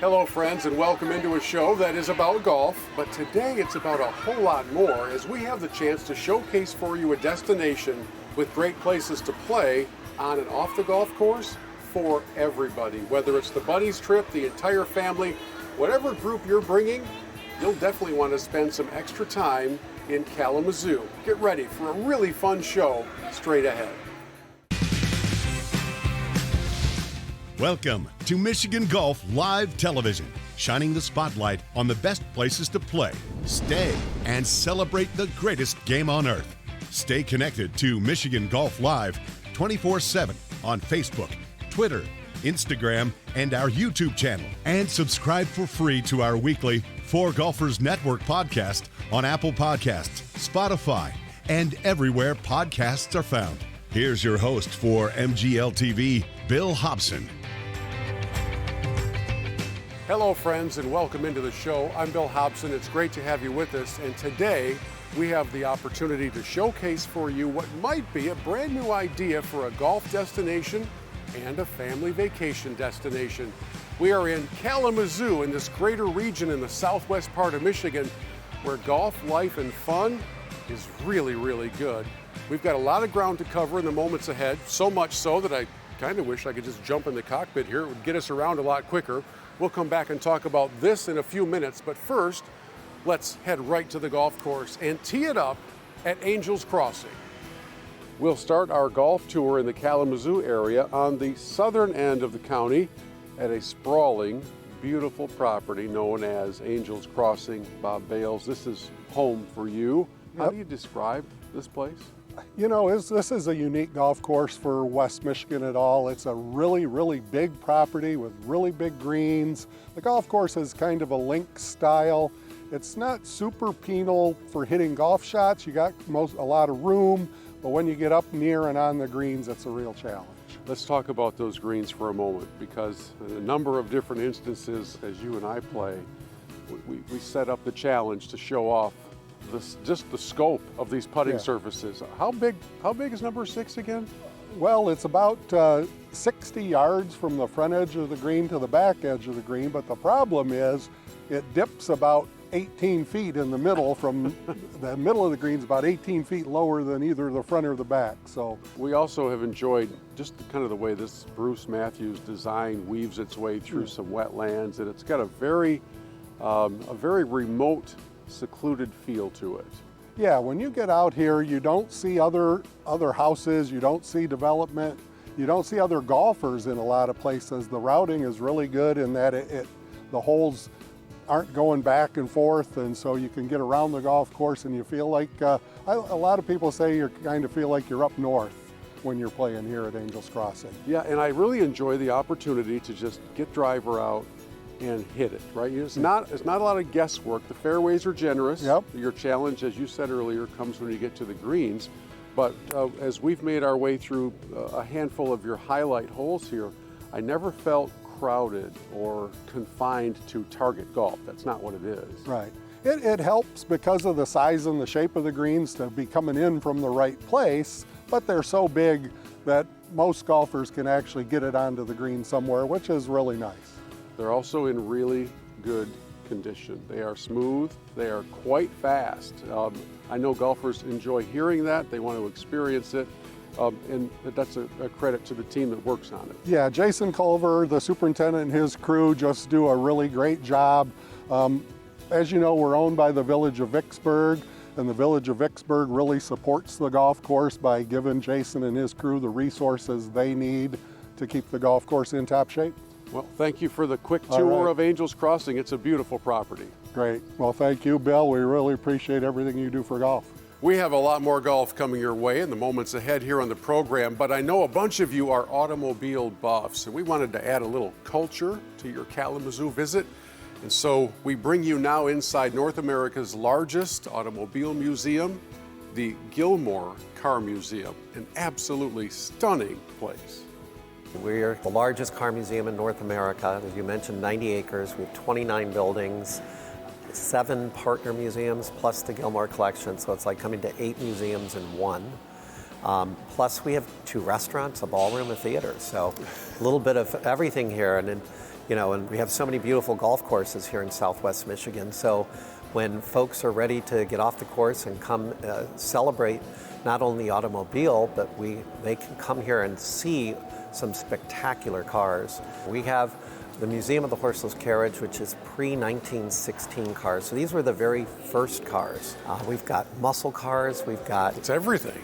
Hello friends, and welcome into a show that is about golf, but today it's about a whole lot more as we have the chance to showcase for you a destination with great places to play on and off the golf course for everybody. Whether it's the buddies trip, the entire family, whatever group you're bringing, you'll definitely want to spend some extra time in Kalamazoo. Get ready for a really fun show straight ahead. Welcome to Michigan Golf Live Television, shining the spotlight on the best places to play, stay, and celebrate the greatest game on earth. Stay connected to Michigan Golf Live 24/7 on Facebook, Twitter, Instagram, and our YouTube channel. And subscribe for free to our weekly FORE Golfers Network podcast on Apple Podcasts, Spotify, and everywhere podcasts are found. Here's your host for MGL TV, Bill Hobson. Hello friends, and welcome into the show. I'm Bill Hobson. It's great to have you with us, and today we have the opportunity to showcase for you what might be a brand new idea for a golf destination and a family vacation destination. We are in Kalamazoo, in this greater region in the southwest part of Michigan, where golf, life, and fun is really, really good. We've got a lot of ground to cover in the moments ahead, so much so that I kind of wish I could just jump in the cockpit here. It would get us around a lot quicker. We'll come back and talk about this in a few minutes, but first, let's head right to the golf course and tee it up at Angels Crossing. We'll start our golf tour in the Kalamazoo area on the southern end of the county at a sprawling, beautiful property known as Angels Crossing. Bob Bales, this is home for you. How do you describe this place? You know, this is a unique golf course for West Michigan at all. It's a really, really big property with really big greens. The golf course is kind of a link style. It's not super penal for hitting golf shots. You got a lot of room, but when you get up near and on the greens, it's a real challenge. Let's talk about those greens for a moment, because in a number of different instances, as you and I play, we set up the challenge to show off just the scope of these putting surfaces. How big is number 6 again? Well, it's about 60 yards from the front edge of the green to the back edge of the green, but the problem is it dips about 18 feet in the middle. From the middle of the green is about 18 feet lower than either the front or the back. So we also have enjoyed just kind of the way this Bruce Matthews design weaves its way through some wetlands, and it's got a very remote, secluded feel to it. Yeah, when you get out here, you don't see other houses, you don't see development, you don't see other golfers in a lot of places. The routing is really good in that the holes aren't going back and forth, and so you can get around the golf course and you feel like, a lot of people say you kind of feel like you're up north when you're playing here at Angels Crossing. Yeah, and I really enjoy the opportunity to just get driver out and hit it, right? It's not a lot of guesswork. The fairways are generous. Yep. Your challenge, as you said earlier, comes when you get to the greens. But as we've made our way through a handful of your highlight holes here, I never felt crowded or confined to target golf. That's not what it is. Right. It helps because of the size and the shape of the greens to be coming in from the right place, but they're so big that most golfers can actually get it onto the green somewhere, which is really nice. They're also in really good condition. They are smooth, they are quite fast. I know golfers enjoy hearing that, they want to experience it, and that's a credit to the team that works on it. Yeah, Jason Culver, the superintendent, and his crew just do a really great job. As you know, we're owned by the Village of Vicksburg, and the Village of Vicksburg really supports the golf course by giving Jason and his crew the resources they need to keep the golf course in top shape. Well, thank you for the quick tour of Angels Crossing. It's a beautiful property. Great. Well, thank you, Bill. We really appreciate everything you do for golf. We have a lot more golf coming your way in the moments ahead here on the program, but I know a bunch of you are automobile buffs, and we wanted to add a little culture to your Kalamazoo visit. And so we bring you now inside North America's largest automobile museum, the Gilmour Car Museum, an absolutely stunning place. We're the largest car museum in North America. As you mentioned, 90 acres. We have 29 buildings, 7 partner museums, plus the Gilmour collection. So it's like coming to 8 museums in one. Plus we have 2 restaurants, a ballroom, a theater. So a little bit of everything here. And And we have so many beautiful golf courses here in Southwest Michigan. So when folks are ready to get off the course and come celebrate not only the automobile, but they can come here and see some spectacular cars. We have the Museum of the Horseless Carriage, which is pre-1916 cars. So these were the very first cars. We've got muscle cars, we've got... It's everything.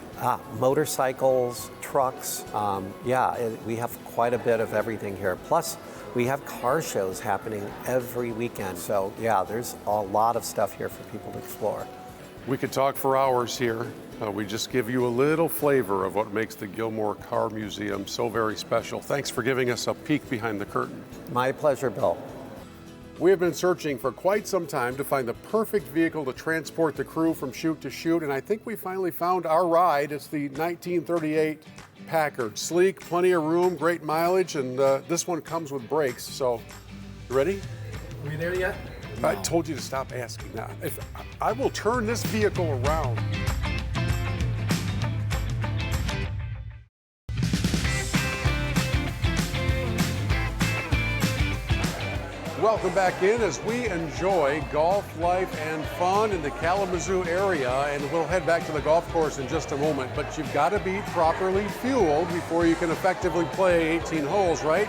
Motorcycles, trucks. We have quite a bit of everything here. Plus, we have car shows happening every weekend. So yeah, there's a lot of stuff here for people to explore. We could talk for hours here. We just give you a little flavor of what makes the Gilmour Car Museum so very special. Thanks for giving us a peek behind the curtain. My pleasure, Bill. We have been searching for quite some time to find the perfect vehicle to transport the crew from shoot to shoot, and I think we finally found our ride. It's the 1938 Packard. Sleek, plenty of room, great mileage, and this one comes with brakes. So, you ready? Are we there yet? I told you to stop asking that. I will turn this vehicle around. Welcome back in as we enjoy golf, life, and fun in the Kalamazoo area, and we'll head back to the golf course in just a moment, but you've got to be properly fueled before you can effectively play 18 holes, right?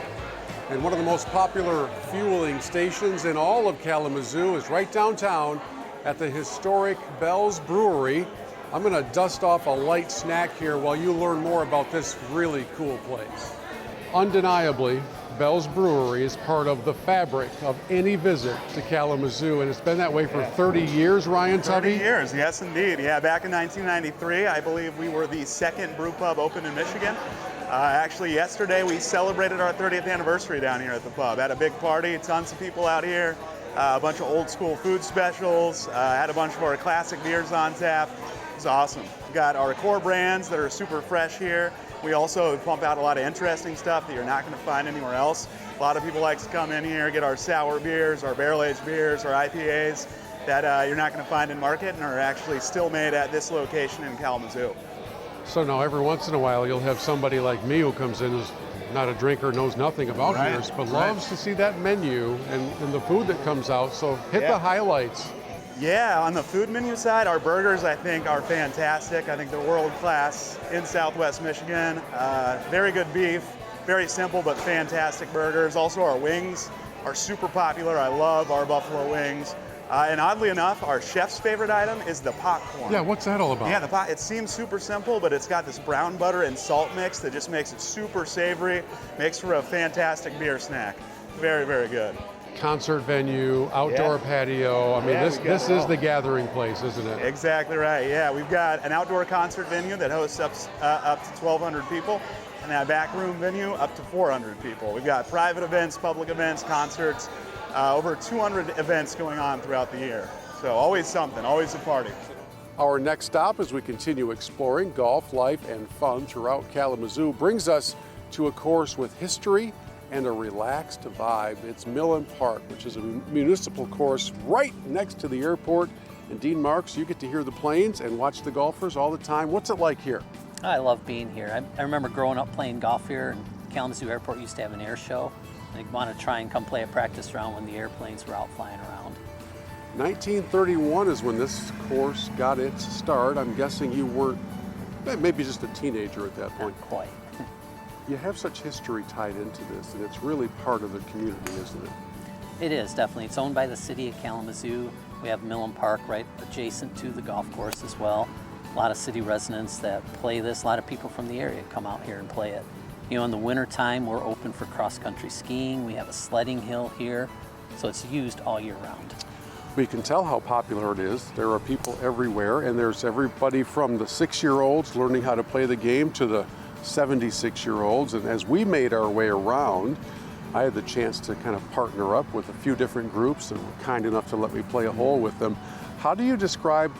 And one of the most popular fueling stations in all of Kalamazoo is right downtown at the historic Bell's Brewery. I'm going to dust off a light snack here while you learn more about this really cool place. Undeniably, Bell's Brewery is part of the fabric of any visit to Kalamazoo, and it's been that way for 30 years, Ryan Tubby? 30 years, yes indeed. Yeah, back in 1993, I believe we were the second brew pub open in Michigan. Actually, yesterday we celebrated our 30th anniversary down here at the pub. Had a big party, tons of people out here, a bunch of old school food specials, had a bunch of our classic beers on tap. It was awesome. We got our core brands that are super fresh here. We also pump out a lot of interesting stuff that you're not going to find anywhere else. A lot of people like to come in here, get our sour beers, our barrel-aged beers, our IPAs that you're not going to find in market and are actually still made at this location in Kalamazoo. So now every once in a while you'll have somebody like me who comes in who's not a drinker, knows nothing about beers, but loves to see that menu and the food that comes out. So hit the highlights. Yeah, on the food menu side, our burgers I think are fantastic. I think they're world class in Southwest Michigan. Very good beef, very simple but fantastic burgers. Also our wings are super popular. I love our buffalo wings. And oddly enough, our chef's favorite item is the popcorn. Yeah, what's that all about? Yeah, it seems super simple, but it's got this brown butter and salt mix that just makes it super savory, makes for a fantastic beer snack. Very, very good. Concert venue, outdoor patio. I mean, this is the gathering place, isn't it? Exactly right. Yeah, we've got an outdoor concert venue that hosts up to 1,200 people, and that back room venue up to 400 people. We've got private events, public events, concerts. Over 200 events going on throughout the year. So always something, always a party. Our next stop as we continue exploring golf, life, and fun throughout Kalamazoo brings us to a course with history and a relaxed vibe. It's Milham Park, which is a municipal course right next to the airport. And Dean Marks, you get to hear the planes and watch the golfers all the time. What's it like here? I love being here. I remember growing up playing golf here, and Kalamazoo Airport used to have an air show. I want to try and come play a practice round when the airplanes were out flying around. 1931 is when this course got its start. I'm guessing you weren't, maybe just a teenager at that point. Not quite. You have such history tied into this, and it's really part of the community, isn't it? It is, definitely. It's owned by the city of Kalamazoo. We have Milham Park right adjacent to the golf course as well. A lot of city residents that play this. A lot of people from the area come out here and play it. In the wintertime, we're open for cross-country skiing. We have a sledding hill here, so it's used all year round. We can tell how popular it is. There are people everywhere, and there's everybody from the 6-year-olds learning how to play the game to the 76-year-olds. And as we made our way around, I had the chance to kind of partner up with a few different groups and were kind enough to let me play a hole with them. How do you describe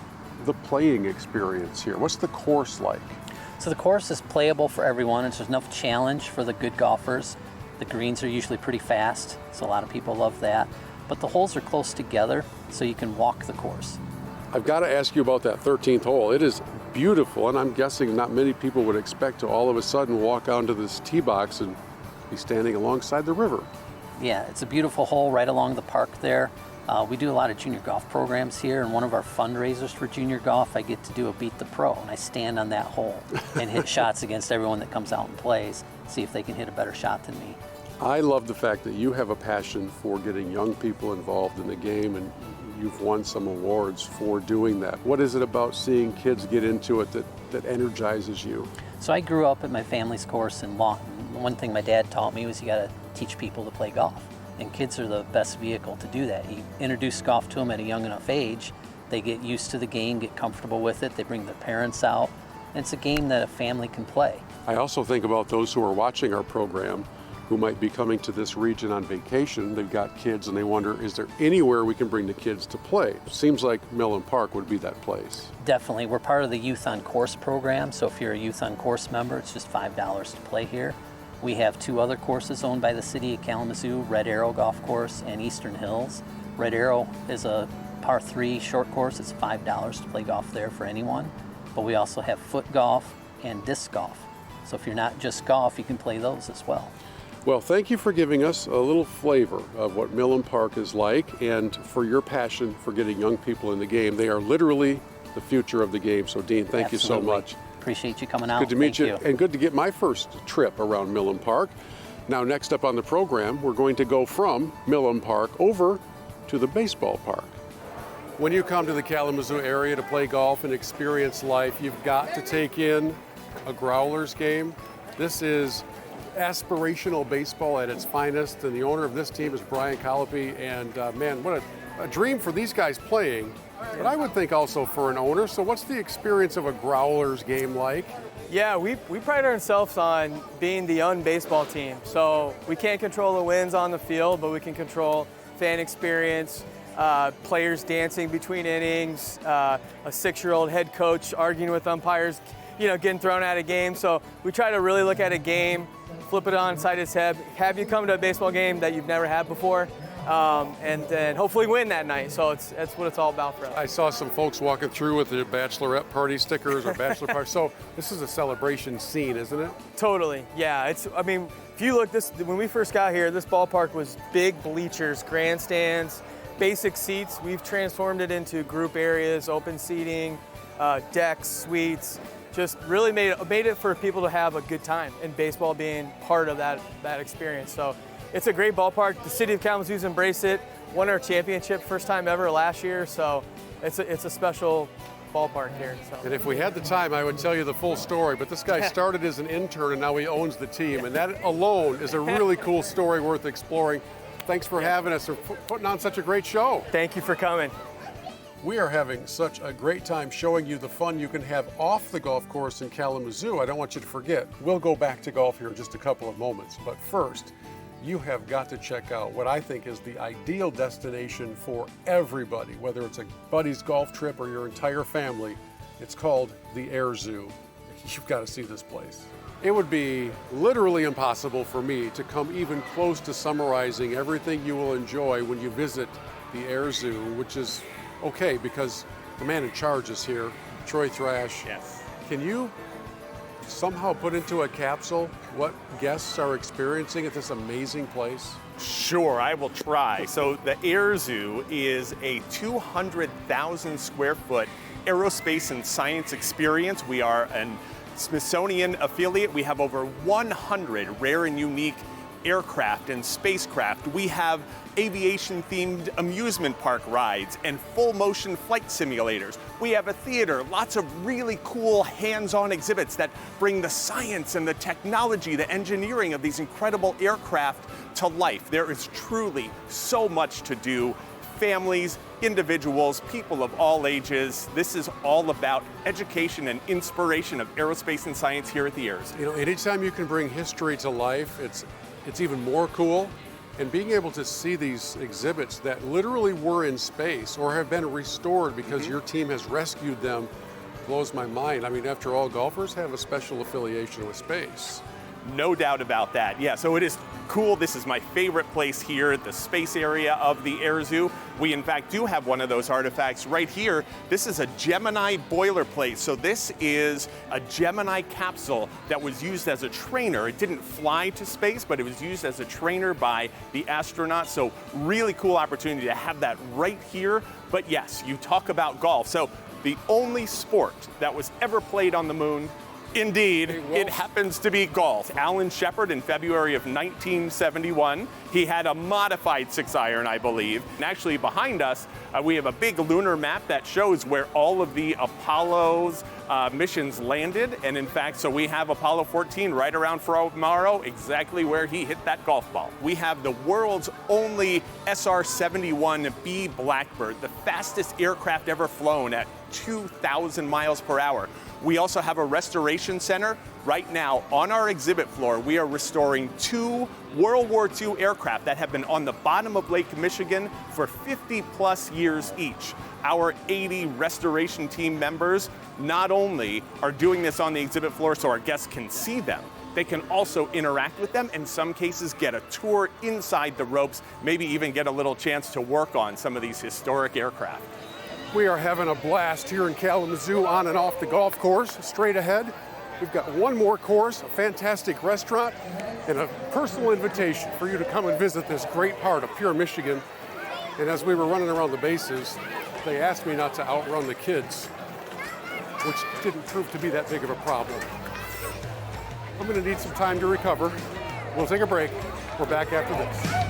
the playing experience here? What's the course like? So the course is playable for everyone. There's enough challenge for the good golfers. The greens are usually pretty fast, so a lot of people love that. But the holes are close together, so you can walk the course. I've got to ask you about that 13th hole. It is beautiful, and I'm guessing not many people would expect to all of a sudden walk onto this tee box and be standing alongside the river. Yeah, it's a beautiful hole right along the park there. We do a lot of junior golf programs here, and one of our fundraisers for junior golf, I get to do a Beat the Pro, and I stand on that hole and hit shots against everyone that comes out and plays, see if they can hit a better shot than me. I love the fact that you have a passion for getting young people involved in the game, and you've won some awards for doing that. What is it about seeing kids get into it that energizes you? So I grew up at my family's course in Lawton. One thing my dad taught me was you got to teach people to play golf. And kids are the best vehicle to do that. You introduce golf to them at a young enough age, they get used to the game, get comfortable with it, they bring their parents out, and it's a game that a family can play. I also think about those who are watching our program who might be coming to this region on vacation. They've got kids and they wonder, is there anywhere we can bring the kids to play? Seems like Milham Park would be that place. Definitely. We're part of the Youth on Course program, so if you're a Youth on Course member, it's just $5 to play here. We have 2 other courses owned by the city of Kalamazoo, Red Arrow Golf Course and Eastern Hills. Red Arrow is a par 3 short course. It's $5 to play golf there for anyone. But we also have foot golf and disc golf. So if you're not just golf, you can play those as well. Well, thank you for giving us a little flavor of what Milham Park is like and for your passion for getting young people in the game. They are literally the future of the game. So Dean, thank you so much. Appreciate you coming out. Good to meet you, and good to get my first trip around Milham Park. Now, next up on the program, we're going to go from Milham Park over to the baseball park. When you come to the Kalamazoo area to play golf and experience life, you've got to take in a Growlers game. This is aspirational baseball at its finest, and the owner of this team is Brian Colopy, and man, what a dream for these guys playing, but I would think also for an owner. So what's the experience of a Growlers game like? Yeah, we pride ourselves on being the young baseball team. So we can't control the wins on the field, but we can control fan experience, players dancing between innings, a 6-year-old head coach arguing with umpires, getting thrown out of games. So we try to really look at a game, flip it on side its head, have you come to a baseball game that you've never had before, and then hopefully win that night. So that's what it's all about for us. I saw some folks walking through with their bachelorette party stickers or bachelor party. So this is a celebration scene, isn't it? Totally, yeah. If you look, when we first got here, this ballpark was big bleachers, grandstands, basic seats. We've transformed it into group areas, open seating, decks, suites. Just really made it for people to have a good time, and baseball being part of that experience. So it's a great ballpark. The city of Kalamazoo's embraced it. Won our championship first time ever last year. So it's a special ballpark here. So. And if we had the time, I would tell you the full story, but this guy started as an intern and now he owns the team, and that alone is a really cool story worth exploring. Thanks for having us, for putting on such a great show. Thank you for coming. We are having such a great time showing you the fun you can have off the golf course in Kalamazoo. I don't want you to forget, we'll go back to golf here in just a couple of moments. But first, you have got to check out what I think is the ideal destination for everybody, whether it's a buddy's golf trip or your entire family. It's called the Air Zoo. You've got to see this place. It would be literally impossible for me to come even close to summarizing everything you will enjoy when you visit the Air Zoo, which is okay, because the man in charge is here, Troy Thrash. Yes. Can you somehow put into a capsule what guests are experiencing at this amazing place? Sure, I will try. So the Air Zoo is a 200,000 square foot aerospace and science experience. We are an Smithsonian affiliate. We have over 100 rare and unique aircraft and spacecraft. We have aviation-themed amusement park rides and full-motion flight simulators. We have a theater, lots of really cool hands-on exhibits that bring the science and the technology, the engineering of these incredible aircraft to life. There is truly so much to do. Families, individuals, people of all ages. This is all about education and inspiration of aerospace and science here at the Air Zoo. You know, anytime you can bring history to life, it's even more cool. And being able to see these exhibits that literally were in space or have been restored because your team has rescued them blows my mind. I mean, after all, golfers have a special affiliation with space. No doubt about that. Yeah, so it is cool. This is my favorite place here, the space area of the Air Zoo. We in fact do have one of those artifacts right here. This is a Gemini boilerplate. So this is a Gemini capsule that was used as a trainer. It didn't fly to space, but it was used as a trainer by the astronauts. So really cool opportunity to have that right here. But yes, you talk about golf. So the only sport that was ever played on the moon, indeed, it happens to be golf. Alan Shepard in February of 1971, he had a modified 6-iron, I believe. And actually behind us, we have a big lunar map that shows where all of the Apollo's missions landed. And in fact, so we have Apollo 14 right around tomorrow, exactly where he hit that golf ball. We have the world's only SR-71B Blackbird, the fastest aircraft ever flown at 2,000 miles per hour. We also have a restoration center. Right now, on our exhibit floor, we are restoring 2 World War II aircraft that have been on the bottom of Lake Michigan for 50 plus years each. Our 80 restoration team members not only are doing this on the exhibit floor so our guests can see them, they can also interact with them, in some cases get a tour inside the ropes, maybe even get a little chance to work on some of these historic aircraft. We are having a blast here in Kalamazoo on and off the golf course. Straight ahead, we've got one more course, a fantastic restaurant, and a personal invitation for you to come and visit this great part of pure Michigan. And as we were running around the bases, they asked me not to outrun the kids, which didn't prove to be that big of a problem. I'm going to need some time to recover. We'll take a break. We're back after this.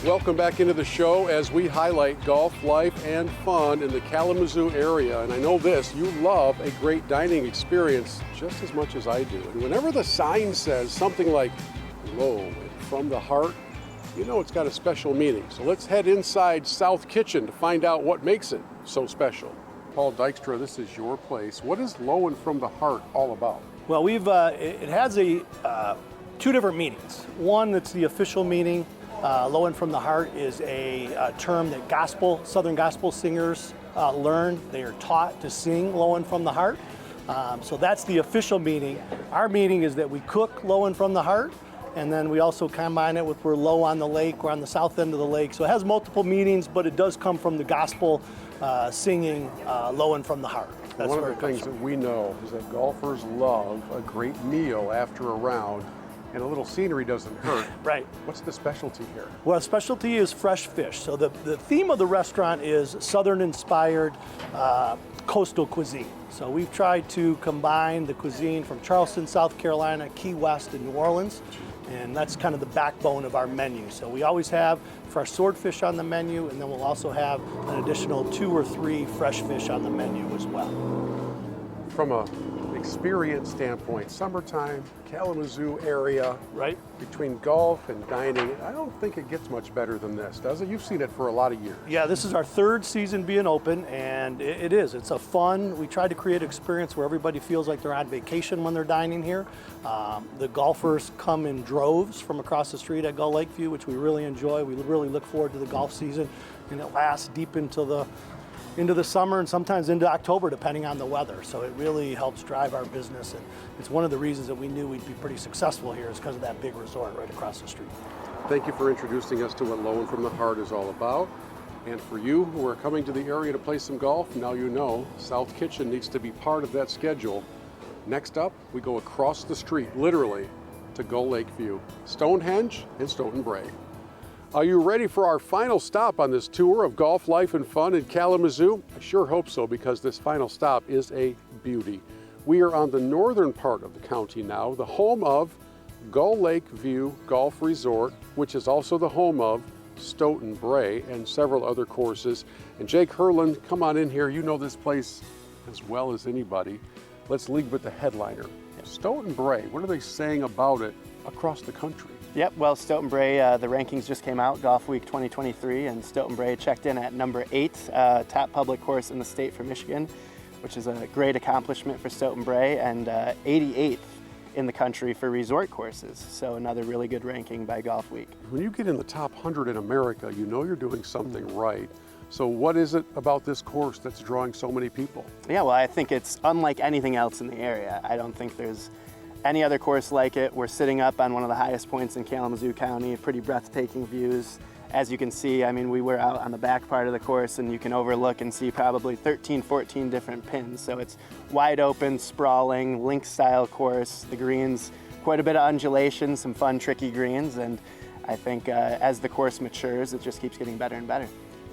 Welcome back into the show as we highlight golf, life, and fun in the Kalamazoo area. And I know this, you love a great dining experience just as much as I do. And whenever the sign says something like, low and from the heart, you know it's got a special meaning. So let's head inside South Kitchen to find out what makes it so special. Paul Dykstra, this is your place. What is Low and From the Heart all about? Well, it has two different meanings. One that's the official meaning. Low and From the Heart is a term that Southern gospel singers learn. They are taught to sing low and from the heart. So that's the official meaning. Our meaning is that we cook low and from the heart, and then we also combine it with we're low on the lake, we're on the south end of the lake. So it has multiple meanings, but it does come from the gospel singing low and from the heart. That's one of the things that we know is that golfers love a great meal after a round. And a little scenery doesn't hurt. Right. What's the specialty here? Well, the specialty is fresh fish. So the theme of the restaurant is Southern-inspired coastal cuisine. So we've tried to combine the cuisine from Charleston, South Carolina, Key West, and New Orleans. And that's kind of the backbone of our menu. So we always have fresh swordfish on the menu, and then we'll also have an additional 2 or 3 fresh fish on the menu as well. From a experience standpoint, summertime, Kalamazoo area, right? Between golf and dining, I don't think it gets much better than this, does it? You've seen it for a lot of years. Yeah, this is our 3rd season being open, and it is. It's a fun, we try to create an experience where everybody feels like they're on vacation when they're dining here. The golfers come in droves from across the street at Gull Lakeview, which we really enjoy. We really look forward to the golf season, and it lasts deep into the summer and sometimes into October, depending on the weather. So it really helps drive our business, and it's one of the reasons that we knew we'd be pretty successful here is because of that big resort right across the street. Thank you for introducing us to what Low and From the Heart is all about. And for you who are coming to the area to play some golf, now you know South Kitchen needs to be part of that schedule. Next up, we go across the street, literally, to Gull Lakeview, Stonehenge and Stoughton Bray. Are you ready for our final stop on this tour of golf, life, and fun in Kalamazoo? I sure hope so, because this final stop is a beauty. We are on the northern part of the county now, the home of Gull Lakeview Golf Resort, which is also the home of Stoughton Bray and several other courses. And Jake Herland, come on in here. You know this place as well as anybody. Let's lead with the headliner. Stoughton Bray, what are they saying about it across the country? Yep, well, Stoughton Bray, the rankings just came out, Golf Week 2023, and Stoughton Bray checked in at number 8, top public course in the state for Michigan, which is a great accomplishment for Stoughton Bray, and 88th in the country for resort courses. So another really good ranking by Golf Week. When you get in the top 100 in America, you know you're doing something right. So what is it about this course that's drawing so many people? Yeah, well, I think it's unlike anything else in the area. I don't think there's any other course like it. We're sitting up on one of the highest points in Kalamazoo County, pretty breathtaking views. As you can see, I mean, we were out on the back part of the course and you can overlook and see probably 13, 14 different pins. So it's wide open, sprawling, link style course. The greens, quite a bit of undulation, some fun, tricky greens. And I think as the course matures, it just keeps getting better and better.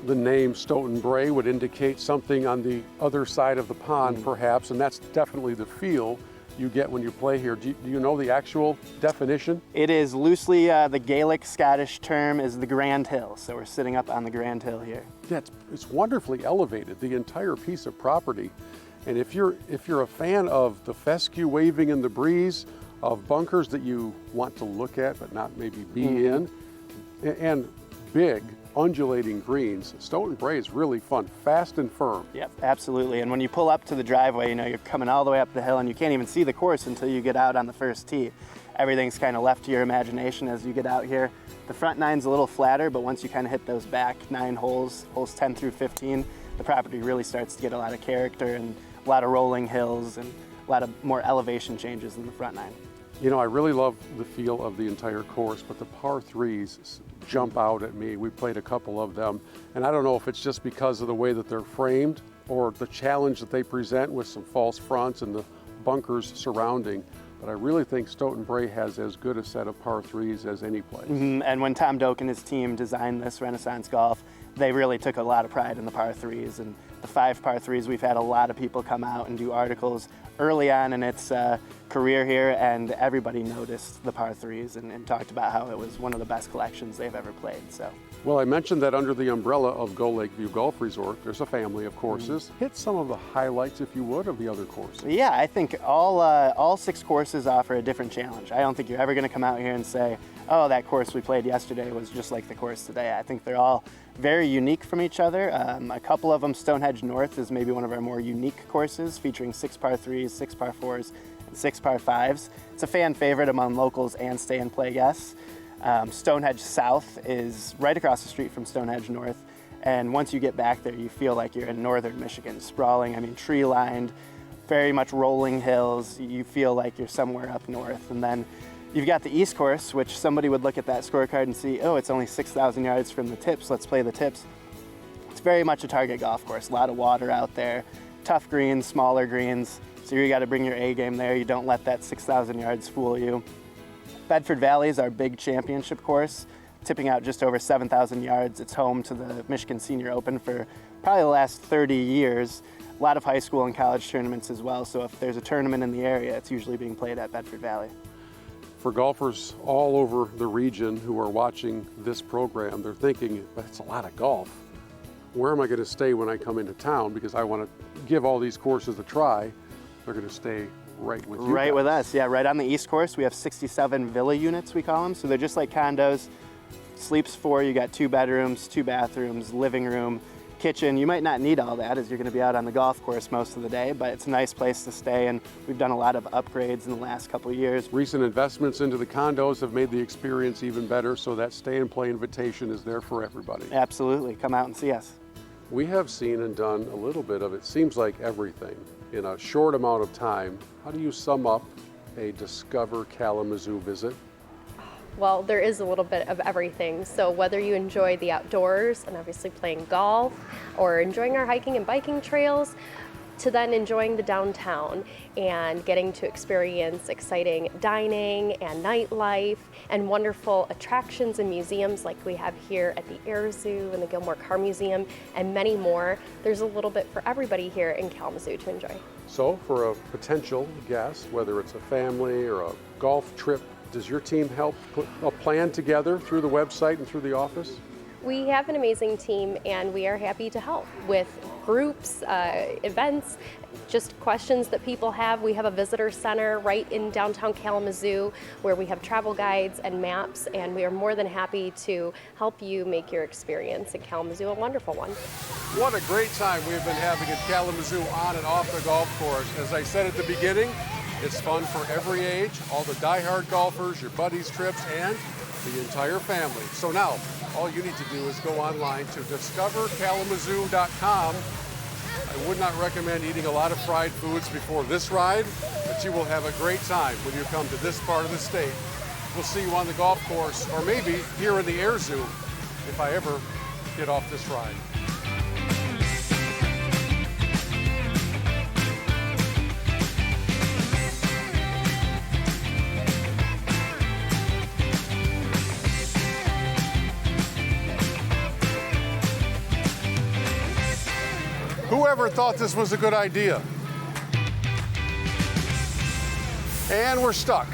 The name Stoughton Bray would indicate something on the other side of the pond, perhaps, and that's definitely the feel you get when you play here. Do you know the actual definition? It is loosely, the Gaelic Scottish term is the Grand Hill. So we're sitting up on the Grand Hill here. Yeah, it's wonderfully elevated, the entire piece of property. And if you're a fan of the fescue waving in the breeze, of bunkers that you want to look at but not maybe be in, and big, undulating greens, Stoughton Bray is really fun, fast and firm. Yep, absolutely. And when you pull up to the driveway, you know, you're coming all the way up the hill and you can't even see the course until you get out on the first tee. Everything's kind of left to your imagination as you get out here. The front nine's a little flatter, but once you kind of hit those back 9 holes, holes 10 through 15, the property really starts to get a lot of character and a lot of rolling hills and a lot of more elevation changes in the front nine. You know, I really love the feel of the entire course, but the par threes jump out at me. We played a couple of them, and I don't know if it's just because of the way that they're framed or the challenge that they present with some false fronts and the bunkers surrounding, but I really think Stoughton Bray has as good a set of par threes as any place. And when Tom Doak and his team designed this Renaissance Golf, they really took a lot of pride in the par threes, and the 5 par threes, we've had a lot of people come out and do articles early on in its career here, and everybody noticed the par threes and talked about how it was one of the best collections they've ever played. So, well, I mentioned that under the umbrella of Gull Lakeview Golf Resort, there's a family of courses. Hit some of the highlights, if you would, of the other courses. Yeah, I think all 6 courses offer a different challenge. I don't think you're ever going to come out here and say, oh, that course we played yesterday was just like the course today. I think they're all very unique from each other. A couple of them, Stonehenge North is maybe one of our more unique courses, featuring 6 par 3s, 6 par 4s, and 6 par 5s. It's a fan favorite among locals and stay and play guests. Stonehenge South is right across the street from Stonehenge North, and once you get back there, you feel like you're in northern Michigan, sprawling, I mean, tree-lined, very much rolling hills. You feel like you're somewhere up north. And then you've got the East Course, which somebody would look at that scorecard and see, oh, it's only 6,000 yards from the tips, let's play the tips. It's very much a target golf course, a lot of water out there, tough greens, smaller greens, so you got to bring your A game there. You don't let that 6,000 yards fool you. Bedford Valley is our big championship course, tipping out just over 7,000 yards. It's home to the Michigan Senior Open for probably the last 30 years. A lot of high school and college tournaments as well, so if there's a tournament in the area, it's usually being played at Bedford Valley. For golfers all over the region who are watching this program, they're thinking, but it's a lot of golf. Where am I going to stay when I come into town? Because I want to give all these courses a try. They're going to stay right with you Right guys. with us, yeah. Right on the East Course, we have 67 villa units, we call them. So they're just like condos. Sleeps 4, you got 2 bedrooms, 2 bathrooms, living room, kitchen. You might not need all that as you're going to be out on the golf course most of the day, but it's a nice place to stay, and we've done a lot of upgrades in the last couple of years. Recent investments into the condos have made the experience even better, so that stay and play invitation is there for everybody. Absolutely, come out and see us. We have seen and done a little bit of, it seems like, everything in a short amount of time. How do you sum up a Discover Kalamazoo visit? Well, there is a little bit of everything. So whether you enjoy the outdoors and obviously playing golf, or enjoying our hiking and biking trails, to then enjoying the downtown and getting to experience exciting dining and nightlife and wonderful attractions and museums like we have here at the Air Zoo and the Gilmour Car Museum and many more. There's a little bit for everybody here in Kalamazoo to enjoy. So for a potential guest, whether it's a family or a golf trip, does your team help put a plan together through the website and through the office? We have an amazing team and we are happy to help with groups, events, just questions that people have. We have a visitor center right in downtown Kalamazoo where we have travel guides and maps, and we are more than happy to help you make your experience in Kalamazoo a wonderful one. What a great time we've been having at Kalamazoo on and off the golf course. As I said at the beginning, it's fun for every age, all the die-hard golfers, your buddies' trips, and the entire family. So now, all you need to do is go online to discoverkalamazoo.com. I would not recommend eating a lot of fried foods before this ride, but you will have a great time when you come to this part of the state. We'll see you on the golf course, or maybe here in the Air Zoo, if I ever get off this ride. Whoever thought this was a good idea? And we're stuck.